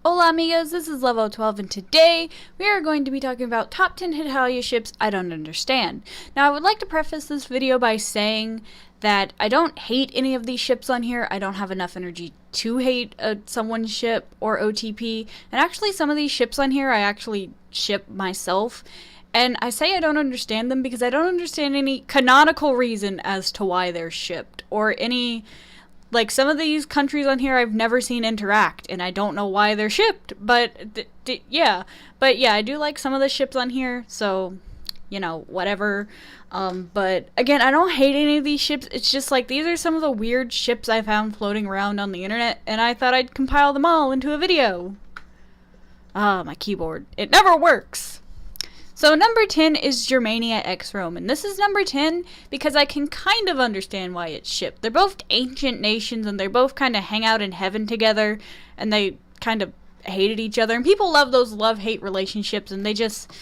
Hola amigas, this is Level 12 and today we are going to be talking about top 10 Hetalia ships I don't understand. Now I would like to preface this video by saying that I don't hate any of these ships on here. I don't have enough energy to hate someone's ship or OTP, and actually some of these ships on here I actually ship myself. And I say I don't understand them because I don't understand any canonical reason as to why they're shipped, or any, like, some of these countries on here I've never seen interact, and I don't know why they're shipped, but yeah. But yeah, I do like some of the ships on here, so, you know, whatever. But again, I don't hate any of these ships. It's just like, these are some of the weird ships I found floating around on the internet, and I thought I'd compile them all into a video. My keyboard. It never works! So number 10 is Germania x Rome, and this is number 10 because I can kind of understand why it's shipped. They're both ancient nations, and they both kind of hang out in heaven together, and they kind of hated each other, and people love those love-hate relationships, and they just,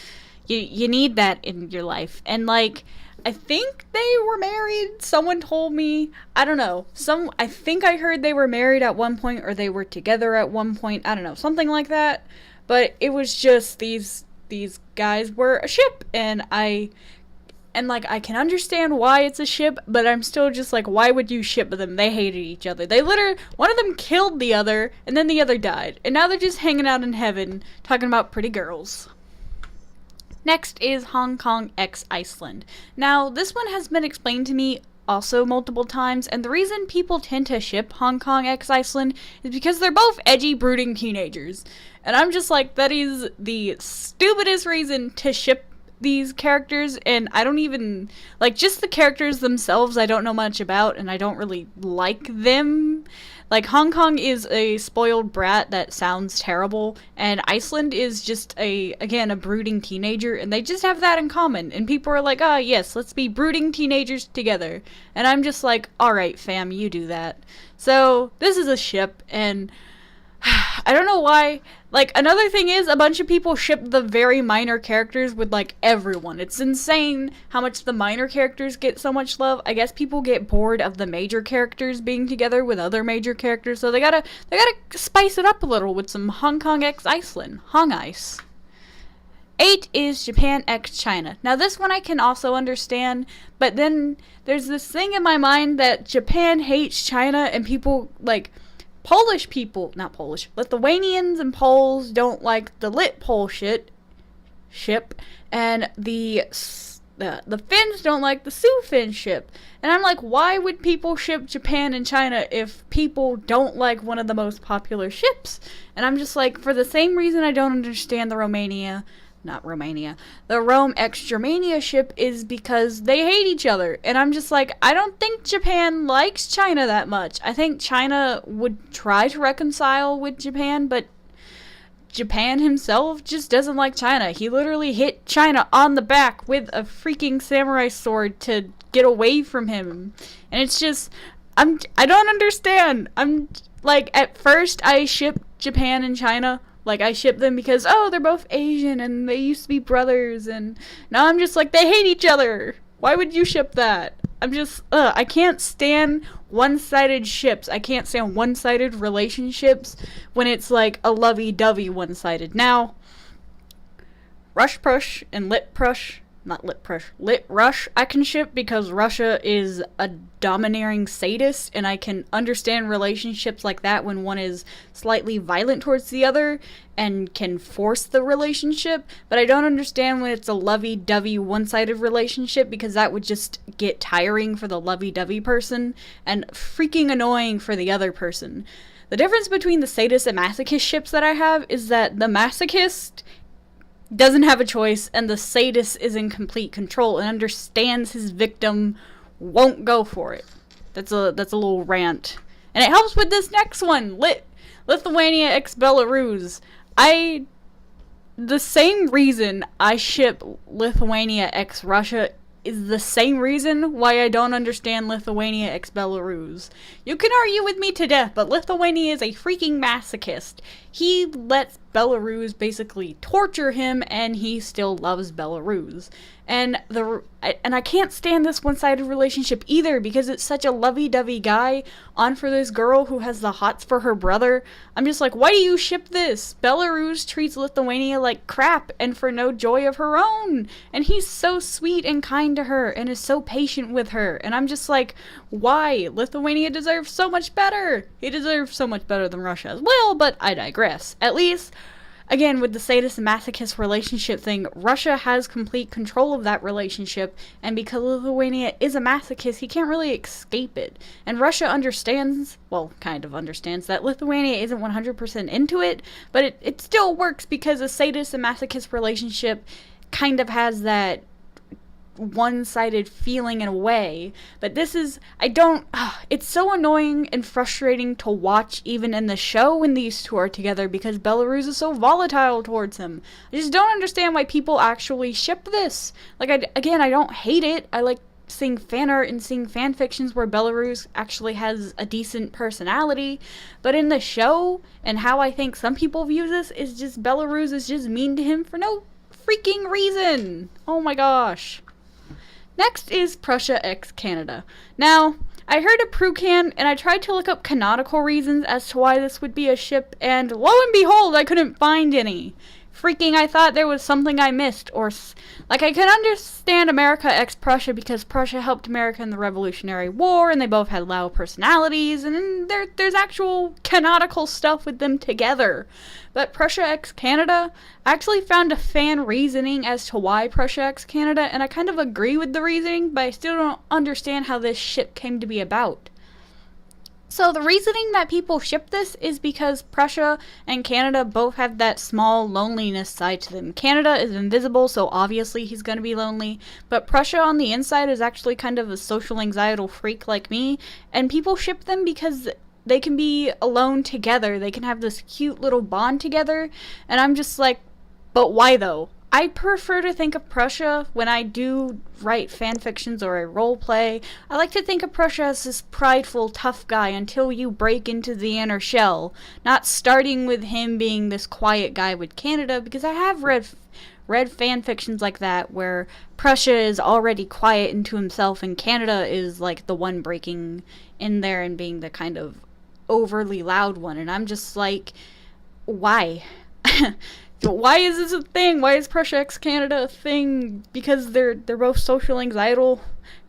you need that in your life. And like, I think they were married. Someone told me, I don't know, I think I heard they were married at one point, or they were together at one point, I don't know, something like that. But it was just these guys were a ship, and I can understand why it's a ship, but I'm still just like, why would you ship them? They hated each other. They literally, one of them killed the other, and then the other died, and now they're just hanging out in heaven talking about pretty girls. Next is Hong Kong x Iceland. Now, this one has been explained to me also multiple times, and the reason people tend to ship Hong Kong x Iceland is because they're both edgy, brooding teenagers. And I'm just like, that is the stupidest reason to ship these characters, and I don't even, like, just the characters themselves I don't know much about, and I don't really like them. Like, Hong Kong is a spoiled brat that sounds terrible, and Iceland is just again, a brooding teenager, and they just have that in common. And people are like, yes, let's be brooding teenagers together. And I'm just like, alright fam, you do that. So, this is a ship, and I don't know why. Like, another thing is, a bunch of people ship the very minor characters with, like, everyone. It's insane how much the minor characters get so much love. I guess people get bored of the major characters being together with other major characters, so they gotta spice it up a little with some Hong Kong x Iceland. Hong Ice. 8 is Japan x China. Now, this one I can also understand, but then there's this thing in my mind that Japan hates China, and people, like, Polish people, not Polish, Lithuanians and Poles don't like the Lit Pole ship, and the Finns don't like the Sioux Finn ship. And I'm like, why would people ship Japan and China if people don't like one of the most popular ships? And I'm just like, for the same reason I don't understand the the Rome x Germania ship is because they hate each other. And I'm just like, I don't think Japan likes China that much. I think China would try to reconcile with Japan, but Japan himself just doesn't like China. He literally hit China on the back with a freaking samurai sword to get away from him. And it's just, I don't understand. I'm like, at first I shipped Japan and China. Like, I ship them because, oh, they're both Asian and they used to be brothers, and now I'm just like, they hate each other. Why would you ship that? I'm just, I can't stand one-sided ships. I can't stand one-sided relationships when it's like a lovey-dovey one-sided. Now, Lit Rush I can ship because Russia is a domineering sadist, and I can understand relationships like that when one is slightly violent towards the other and can force the relationship, but I don't understand when it's a lovey-dovey one-sided relationship, because that would just get tiring for the lovey-dovey person and freaking annoying for the other person. The difference between the sadist and masochist ships that I have is that the masochist doesn't have a choice, and the sadist is in complete control and understands his victim won't go for it. That's a little rant. And it helps with this next one, Lithuania x Belarus. The same reason I ship Lithuania x Russia is the same reason why I don't understand Lithuania x Belarus. You can argue with me to death, but Lithuania is a freaking masochist. He lets Belarus basically torture him, and he still loves Belarus. And I can't stand this one-sided relationship either, because it's such a lovey-dovey guy on for this girl who has the hots for her brother. I'm just like, why do you ship this? Belarus treats Lithuania like crap and for no joy of her own. And he's so sweet and kind to her and is so patient with her. And I'm just like, why? Lithuania deserves so much better. He deserves so much better than Russia as well, but I digress. At least, again, with the sadist and masochist relationship thing, Russia has complete control of that relationship, and because Lithuania is a masochist, he can't really escape it. And Russia understands, well, kind of understands, that Lithuania isn't 100% into it, but it still works because a sadist and masochist relationship kind of has that one-sided feeling in a way. But this is, it's so annoying and frustrating to watch even in the show when these two are together, because Belarus is so volatile towards him. I just don't understand why people actually ship this. Like, I don't hate it. I like seeing fan art and seeing fan fictions where Belarus actually has a decent personality, but in the show, and how I think some people view this, is just Belarus is just mean to him for no freaking reason. Oh my gosh. Next is Prussia x Canada. Now, I heard of Prucan, and I tried to look up canonical reasons as to why this would be a ship, and lo and behold, I couldn't find any. Freaking, I thought there was something I missed, or, like, I can understand America x Prussia because Prussia helped America in the Revolutionary War, and they both had loud personalities, and there's actual canonical stuff with them together. But Prussia x Canada, I actually found a fan reasoning as to why Prussia x Canada, and I kind of agree with the reasoning, but I still don't understand how this ship came to be about. So the reasoning that people ship this is because Prussia and Canada both have that small loneliness side to them. Canada is invisible, so obviously he's going to be lonely, but Prussia on the inside is actually kind of a social anxiety freak like me, and people ship them because they can be alone together. They can have this cute little bond together, and I'm just like, but why though? I prefer to think of Prussia, when I do write fan fictions or a role play, I like to think of Prussia as this prideful, tough guy until you break into the inner shell, not starting with him being this quiet guy with Canada, because I have read fan fictions like that where Prussia is already quiet into himself and Canada is like the one breaking in there and being the kind of overly loud one, and I'm just like, why? Why is this a thing? Why is Prussia x Canada a thing? Because they're both social anxiety.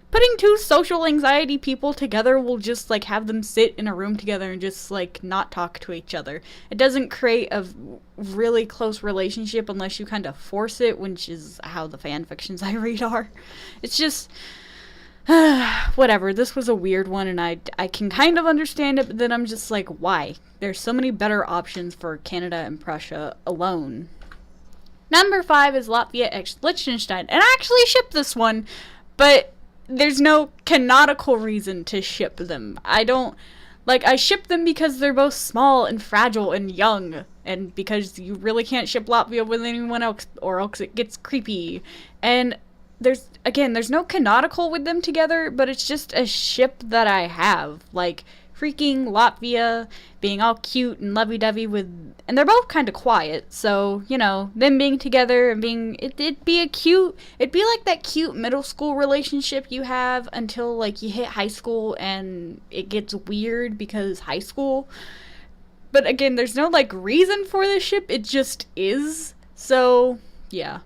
Putting two social anxiety people together will just like have them sit in a room together and just like not talk to each other. It doesn't create a really close relationship unless you kind of force it, which is how the fan fictions I read are. It's just whatever. This was a weird one, and I can kind of understand it, but then I'm just like, why? There's so many better options for Canada and Prussia alone. Number 5 is Latvia x Liechtenstein, and I actually ship this one, but there's no canonical reason to ship them. I ship them because they're both small and fragile and young, and because you really can't ship Latvia with anyone else, or else it gets creepy. And there's no canonical with them together, but it's just a ship that I have. Like, freaking Latvia being all cute and lovey-dovey and they're both kind of quiet, so, you know, them being together and it'd be like that cute middle school relationship you have until, like, you hit high school and it gets weird because high school. But again, there's no, like, reason for this ship, it just is, so, yeah.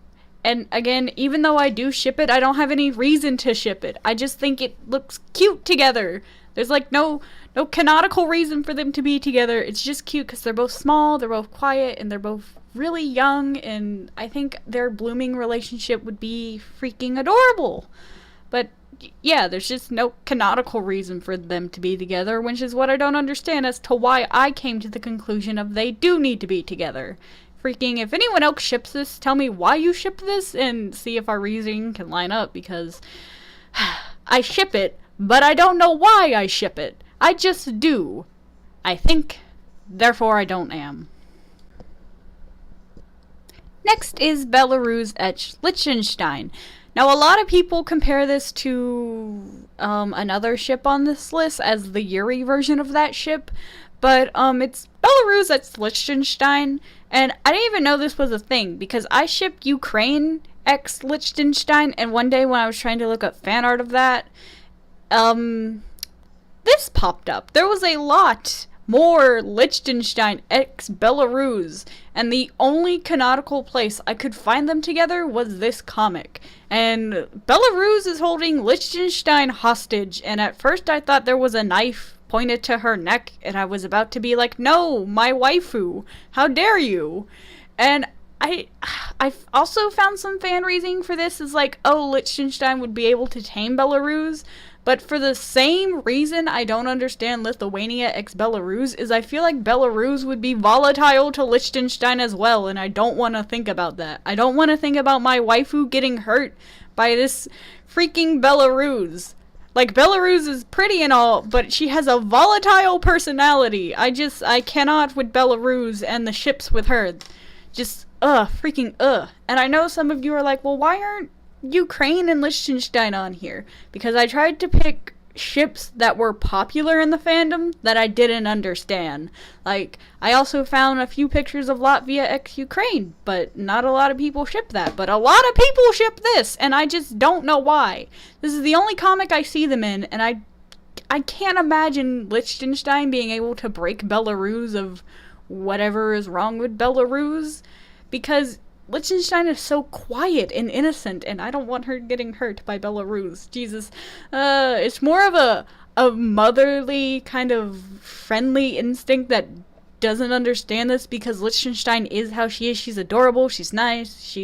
And again, even though I do ship it, I don't have any reason to ship it. I just think it looks cute together. There's like no canonical reason for them to be together. It's just cute because they're both small, they're both quiet, and they're both really young, and I think their blooming relationship would be freaking adorable. But yeah, there's just no canonical reason for them to be together, which is what I don't understand as to why I came to the conclusion of they do need to be together. Freaking, if anyone else ships this, tell me why you ship this and see if our reasoning can line up, because I ship it, but I don't know why I ship it. I just do. I think, therefore I don't am. Next is Belarus x Liechtenstein. Now, a lot of people compare this to another ship on this list as the Yuri version of that ship, but it's Belarus x Liechtenstein, and I didn't even know this was a thing, because I ship Ukraine x Liechtenstein, and one day when I was trying to look up fan art of that, this popped up. There was a lot more Liechtenstein x Belarus, and the only canonical place I could find them together was this comic. And Belarus is holding Liechtenstein hostage, and at first I thought there was a knife pointed to her neck, and I was about to be like, no, my waifu, how dare you? And I've also found some fan reasoning for this is like, oh, Liechtenstein would be able to tame Belarus, but for the same reason I don't understand Lithuania x Belarus is I feel like Belarus would be volatile to Liechtenstein as well, and I don't want to think about that. I don't want to think about my waifu getting hurt by this freaking Belarus. Like, Belarus is pretty and all, but she has a volatile personality. I cannot with Belarus and the ships with her. Just, freaking. And I know some of you are like, well, why aren't Ukraine and Liechtenstein on here? Because I tried to pick ships that were popular in the fandom that I didn't understand. Like, I also found a few pictures of Latvia x Ukraine, but not a lot of people ship that. But a lot of people ship this, and I just don't know why. This is the only comic I see them in, and I can't imagine Liechtenstein being able to break Belarus of whatever is wrong with Belarus, because Liechtenstein is so quiet and innocent, and I don't want her getting hurt by Belarus. Jesus. It's more of a motherly kind of friendly instinct that doesn't understand this, because Liechtenstein is how she is. She's adorable, she's nice,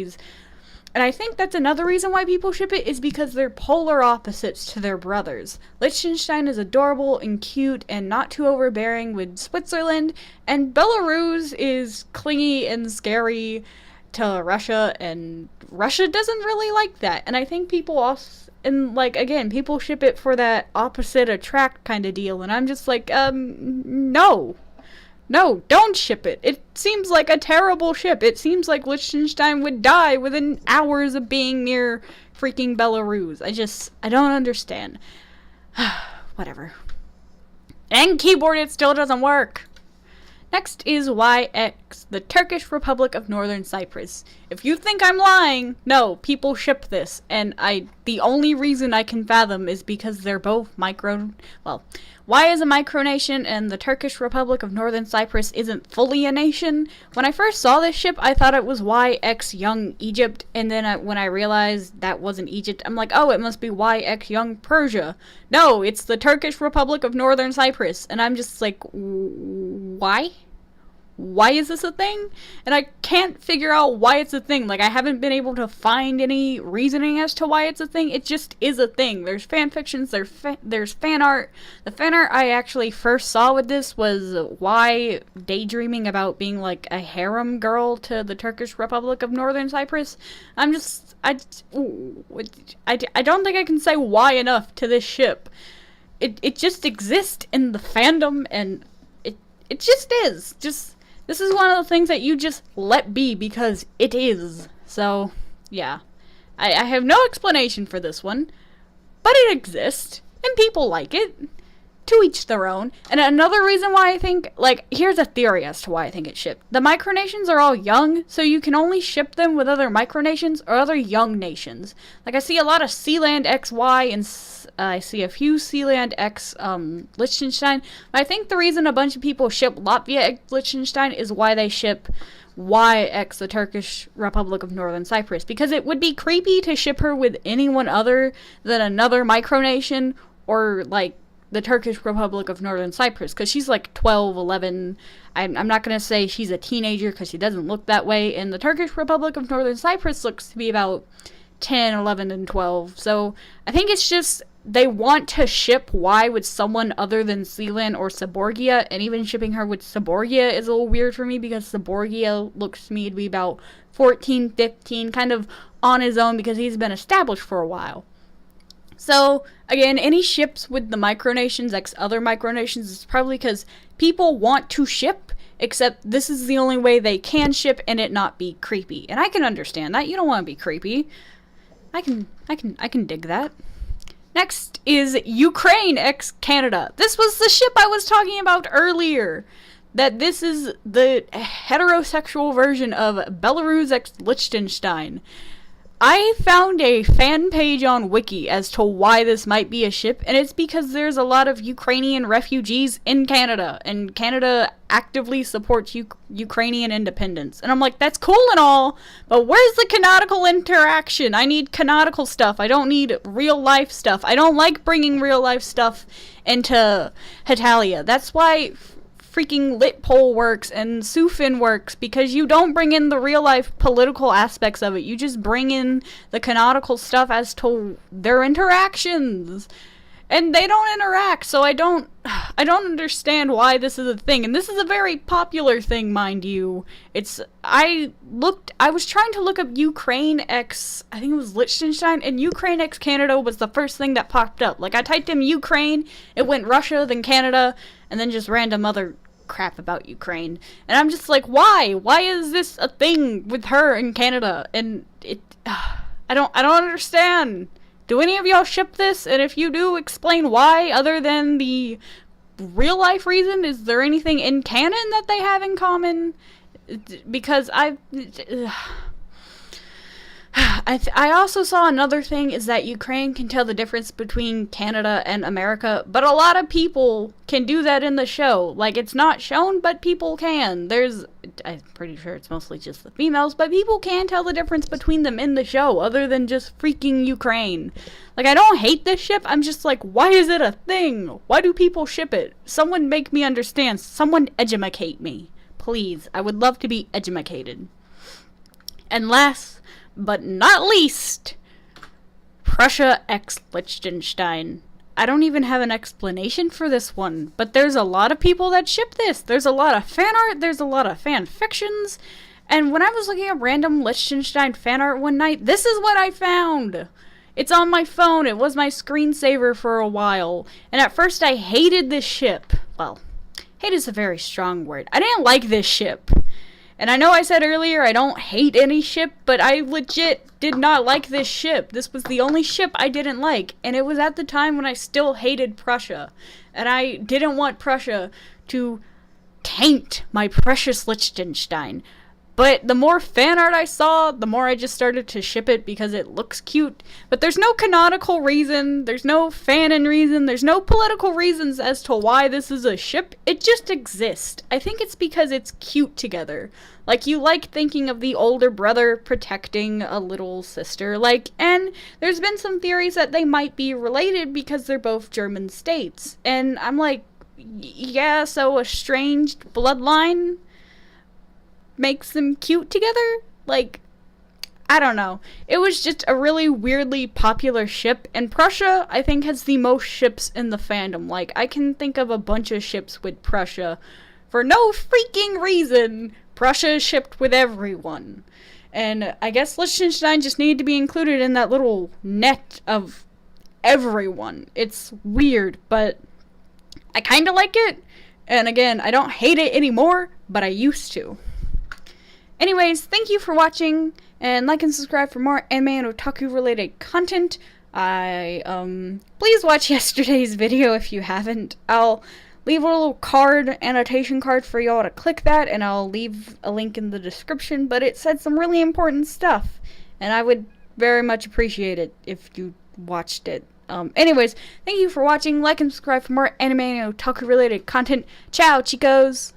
and I think that's another reason why people ship it, is because they're polar opposites to their brothers. Liechtenstein is adorable and cute and not too overbearing with Switzerland, and Belarus is clingy and scary to Russia, and Russia doesn't really like that. And I think people also, and like, again, people ship it for that opposite attract kind of deal, and I'm just like, no, don't ship it. It seems like a terrible ship. It seems like Liechtenstein would die within hours of being near freaking Belarus. I don't understand. Whatever. And keyboard, it still doesn't work. Next is YX, the Turkish Republic of Northern Cyprus. If you think I'm lying, no, people ship this, and the only reason I can fathom is because they're both Y is a micronation, and the Turkish Republic of Northern Cyprus isn't fully a nation. When I first saw this ship, I thought it was YX Young Egypt, and then when I realized that wasn't Egypt, I'm like, oh, it must be YX Young Persia. No, it's the Turkish Republic of Northern Cyprus, and I'm just like, why? Why is this a thing? And I can't figure out why it's a thing. Like, I haven't been able to find any reasoning as to why it's a thing. It just is a thing. There's fan fictions, there's fan art. The fan art I actually first saw with this was Y daydreaming about being like a harem girl to the Turkish Republic of Northern Cyprus. I don't think I can say why enough to this ship. It just exists in the fandom, and it just is. This is one of the things that you just let be because it is. So, yeah. I have no explanation for this one, but it exists, and people like it. To each their own. And another reason why I think, here's a theory as to why I think it's shipped. The micronations are all young, so you can only ship them with other micronations or other young nations. Like, I see a lot of Sealand XY, and I see a few Sealand X Liechtenstein. But I think the reason a bunch of people ship Latvia X Liechtenstein is why they ship YX, the Turkish Republic of Northern Cyprus. Because it would be creepy to ship her with anyone other than another micronation, or, the Turkish Republic of Northern Cyprus, because she's 12, 11. I'm not going to say she's a teenager, because she doesn't look that way, and the Turkish Republic of Northern Cyprus looks to be about 10, 11, and 12. So I think it's just they want to ship Y with someone other than Sealand or Seborgia, and even shipping her with Seborgia is a little weird for me, because Seborgia looks to me to be about 14, 15, kind of on his own, because he's been established for a while. So, again, any ships with the micronations x other micronations is probably because people want to ship, except this is the only way they can ship and it not be creepy. And I can understand that. You don't want to be creepy. I can dig that. Next is Ukraine x Canada. This was the ship I was talking about earlier. That this is the heterosexual version of Belarus x Liechtenstein. I found a fan page on Wiki as to why this might be a ship, and it's because there's a lot of Ukrainian refugees in Canada, and Canada actively supports Ukrainian independence. And I'm like, that's cool and all, but where's the canonical interaction? I need canonical stuff. I don't need real life stuff. I don't like bringing real life stuff into Hetalia. That's why freaking Litpol works and Sufin works, because you don't bring in the real life political aspects of it. You just bring in the canonical stuff as to their interactions. And they don't interact, so I don't understand why this is a thing. And this is a very popular thing, mind you. I was trying to look up Ukraine x, I think it was Liechtenstein, and Ukraine x Canada was the first thing that popped up. Like, I typed in Ukraine, it went Russia, then Canada, and then just random other crap about Ukraine. And I'm just like, why? Why is this a thing with her in Canada? And I don't understand. Do any of y'all ship this? And if you do, explain why, other than the real life reason. Is there anything in canon that they have in common? Because I also saw another thing is that Ukraine can tell the difference between Canada and America, but a lot of people can do that in the show. Like, it's not shown, but people can. I'm pretty sure it's mostly just the females, but people can tell the difference between them in the show, other than just freaking Ukraine. Like, I don't hate this ship, I'm just like, why is it a thing? Why do people ship it? Someone make me understand. Someone educate me. Please, I would love to be educated. And last but not least, Prussia x Liechtenstein. I don't even have an explanation for this one, but there's a lot of people that ship this. There's a lot of fan art, there's a lot of fan fictions, and when I was looking at random Liechtenstein fan art one night, this is what I found. It's on my phone. It was my screensaver for a while, and at first I hated this ship. Well, hate is a very strong word. I didn't like this ship. And I know I said earlier I don't hate any ship, but I legit did not like this ship. This was the only ship I didn't like, and it was at the time when I still hated Prussia. And I didn't want Prussia to taint my precious Liechtenstein. But the more fan art I saw, the more I just started to ship it because it looks cute. But there's no canonical reason, there's no fanon reason, there's no political reasons as to why this is a ship. It just exists. I think it's because it's cute together. Like, you like thinking of the older brother protecting a little sister. Like, and there's been some theories that they might be related because they're both German states. And I'm like, yeah, so a estranged bloodline makes them cute together? Like, I don't know. It was just a really weirdly popular ship, and Prussia, I think, has the most ships in the fandom. Like, I can think of a bunch of ships with Prussia. For no freaking reason, Prussia is shipped with everyone. And I guess Liechtenstein just needed to be included in that little net of everyone. It's weird, but I kinda like it. And again, I don't hate it anymore, but I used to. Anyways, thank you for watching, and like and subscribe for more anime and otaku related content. Please watch yesterday's video if you haven't. I'll leave a little annotation card for y'all to click that, and I'll leave a link in the description, but it said some really important stuff, and I would very much appreciate it if you watched it. Anyways, thank you for watching, like and subscribe for more anime and otaku related content. Ciao, chicos!